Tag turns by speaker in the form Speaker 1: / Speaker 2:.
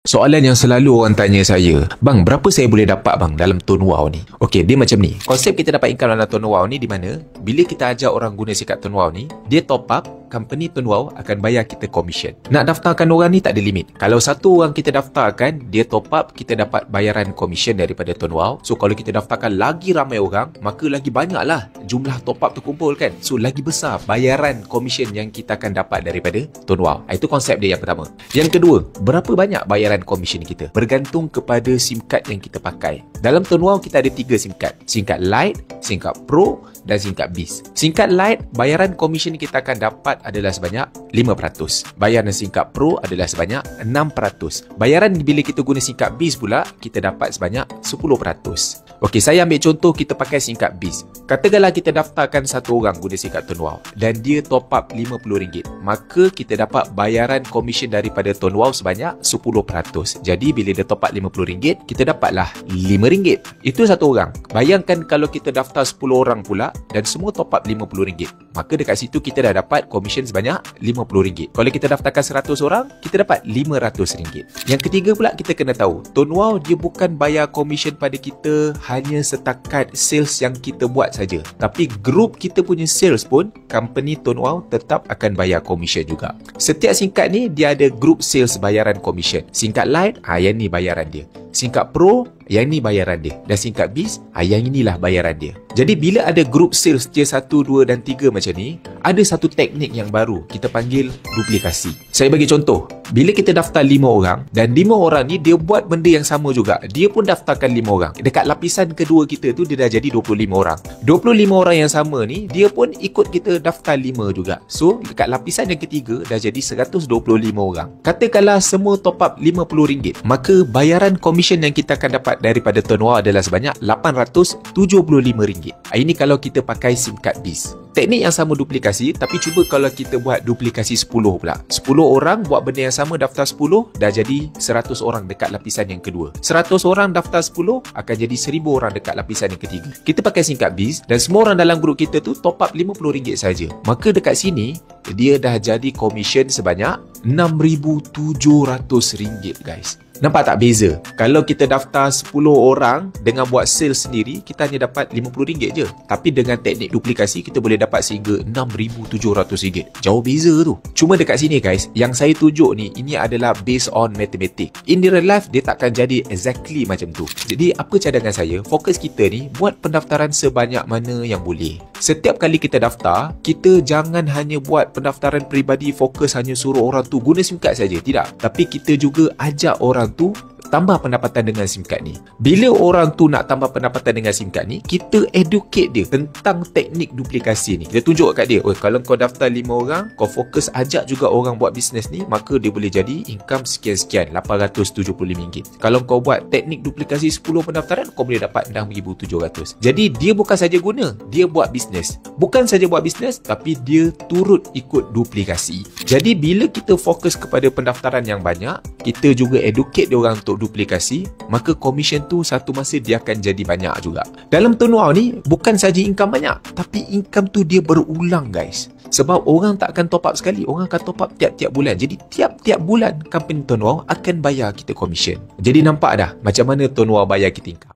Speaker 1: Soalan yang selalu orang tanya saya, bang, berapa saya boleh dapat bang dalam tone wow ni? Okey, dia macam ni. Konsep kita dapat income dalam tone wow ni di mana bila kita ajak orang guna sikat tone wow ni, dia top up, company tone wow akan bayar kita commission. Nak daftarkan orang ni tak ada limit. Kalau satu orang kita daftarkan, dia top up, kita dapat bayaran commission daripada tone wow. So kalau kita daftarkan lagi ramai orang, maka lagi banyaklah jumlah top up terkumpul kan. So lagi besar bayaran commission yang kita akan dapat daripada tone wow. Itu konsep dia yang pertama. Yang kedua, berapa banyak bayaran commission kita? Bergantung kepada SIM card yang kita pakai. Dalam tone wow kita ada 3 SIM card. SIM card Lite, SIM card Pro dan SIM card Biz. SIM card Lite, bayaran commission kita akan dapat adalah sebanyak 5%. Bayaran SIM card Pro adalah sebanyak 6%. Bayaran bila kita guna SIM card Biz pula, kita dapat sebanyak 10%. Okey, saya ambil contoh kita pakai SIM card Biz. Katakanlah kita daftarkan satu orang guna SIM card tone wow dan dia top up RM50. Maka kita dapat bayaran commission daripada tone wow sebanyak 10%. Jadi bila dia top up RM50, kita dapatlah RM5. Itu satu orang. Bayangkan kalau kita daftar 10 orang pula dan semua top up RM50. Maka dekat situ kita dah dapat commission sebanyak RM50. Kalau kita daftarkan 100 orang, kita dapat RM500. Yang ketiga pula kita kena tahu, tone wow dia bukan bayar commission pada kita hanya setakat sales yang kita buat saja. Tapi grup kita punya sales pun, company tone wow tetap akan bayar commission juga. Setiap SIM card ni dia ada grup sales bayaran commission. SIM card Lite, yang ni bayaran dia. SIM card Pro, yang ni bayaran dia. Dan SIM card Biz, yang inilah bayaran dia. Jadi bila ada group sales tier 1, 2 dan 3 macam ni, ada satu teknik yang baru, kita panggil duplikasi. Saya bagi contoh, bila kita daftar 5 orang dan 5 orang ni dia buat benda yang sama juga, dia pun daftarkan 5 orang. Dekat lapisan kedua kita tu dia dah jadi 25 orang. 25 orang yang sama ni dia pun ikut kita daftar 5 juga. So dekat lapisan yang ketiga dah jadi 125 orang. Katakanlah semua top up RM50, maka bayaran commission yang kita akan dapat daripada tone wow adalah sebanyak RM875. Ini kalau kita pakai SIM card Biz. Teknik yang sama duplikasi, tapi cuba kalau kita buat duplikasi 10 pula. 10 orang buat benda yang sama daftar 10, dah jadi 100 orang dekat lapisan yang kedua. 100 orang daftar 10, akan jadi 1000 orang dekat lapisan yang ketiga. Kita pakai SIM card Biz dan semua orang dalam grup kita tu top up RM50 saja. Maka dekat sini, dia dah jadi commission sebanyak RM6,700 guys. Nampak tak beza? Kalau kita daftar 10 orang dengan buat sales sendiri, kita hanya dapat RM50 je. Tapi dengan teknik duplikasi, kita boleh dapat sehingga RM6,700. Jauh beza tu. Cuma dekat sini guys, yang saya tunjuk ni, ini adalah based on mathematics. In the real life, dia takkan jadi exactly macam tu. Jadi apa cadangan saya? Fokus kita ni, buat pendaftaran sebanyak mana yang boleh. Setiap kali kita daftar, kita jangan hanya buat pendaftaran peribadi, fokus hanya suruh orang tu guna SIM card saja. Tidak. Tapi kita juga ajak orang tu tambah pendapatan dengan SIM card ni. Bila orang tu nak tambah pendapatan dengan SIM card ni, kita educate dia tentang teknik duplikasi ni. Kita tunjuk kat dia, kalau kau daftar 5 orang, kau fokus ajak juga orang buat bisnes ni, maka dia boleh jadi income sekian-sekian, RM875. Kalau kau buat teknik duplikasi 10 pendaftaran, kau boleh dapat RM6,700. Jadi dia bukan saja guna, dia buat bisnes. Bukan saja buat bisnes, tapi dia turut ikut duplikasi. Jadi bila kita fokus kepada pendaftaran yang banyak, kita juga educate dia orang untuk duplikasi, maka commission tu satu masa dia akan jadi banyak juga. Dalam tone wow ni, bukan saja income banyak, tapi income tu dia berulang guys. Sebab orang tak akan top up sekali, orang akan top up tiap-tiap bulan. Jadi tiap-tiap bulan company tone wow akan bayar kita commission. Jadi nampak dah macam mana tone wow bayar kita income.